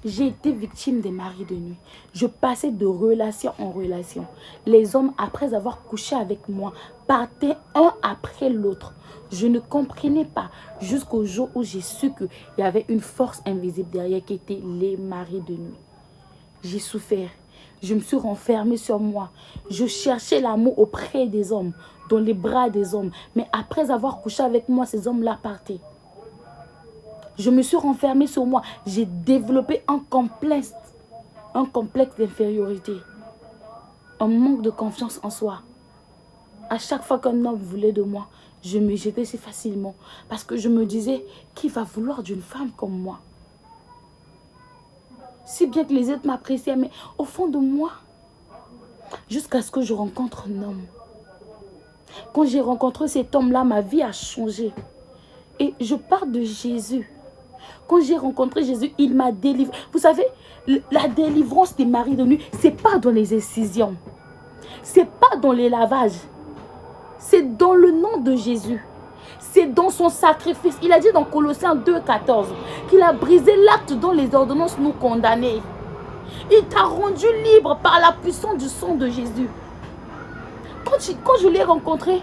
J'ai été victime des maris de nuit. Je passais de relation en relation. Les hommes, après avoir couché avec moi, partaient un après l'autre. Je ne comprenais pas jusqu'au jour où j'ai su qu'il y avait une force invisible derrière qui était les maris de nuit. J'ai souffert. Je me suis renfermée sur moi. Je cherchais l'amour auprès des hommes, dans les bras des hommes. Mais après avoir couché avec moi, ces hommes-là partaient. Je me suis renfermée sur moi. J'ai développé un complexe d'infériorité. Un manque de confiance en soi. À chaque fois qu'un homme voulait de moi, je me jetais si facilement. Parce que je me disais, qui va vouloir d'une femme comme moi? Si bien que les autres m'appréciaient, mais au fond de moi, jusqu'à ce que je rencontre un homme. Quand j'ai rencontré cet homme-là, ma vie a changé. Et je parle de Jésus. Quand j'ai rencontré Jésus, il m'a délivré. Vous savez, la délivrance des maris de nuit, ce n'est pas dans les incisions. Ce n'est pas dans les lavages. C'est dans le nom de Jésus. C'est dans son sacrifice. Il a dit dans Colossiens 2,14 qu'il a brisé l'acte dont les ordonnances nous condamnaient. Il t'a rendu libre par la puissance du sang de Jésus. Quand je l'ai rencontré,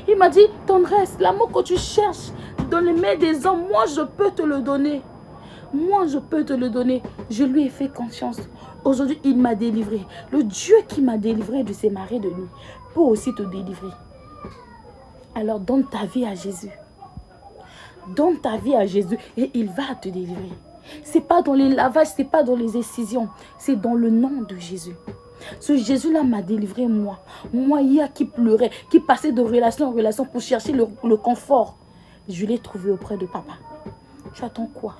il m'a dit, tendresse, l'amour que tu cherches dans les mains des hommes, moi je peux te le donner. Moi je peux te le donner. Je lui ai fait confiance. Aujourd'hui, il m'a délivré. Le Dieu qui m'a délivré de ses maris de nuit peut aussi te délivrer. Alors donne ta vie à Jésus. Donne ta vie à Jésus et il va te délivrer. Ce n'est pas dans les lavages, ce n'est pas dans les incisions. C'est dans le nom de Jésus. Ce Jésus-là m'a délivré, moi. Moi, hier, qui pleurait, qui passait de relation en relation pour chercher le confort. Je l'ai trouvé auprès de papa. Tu attends quoi?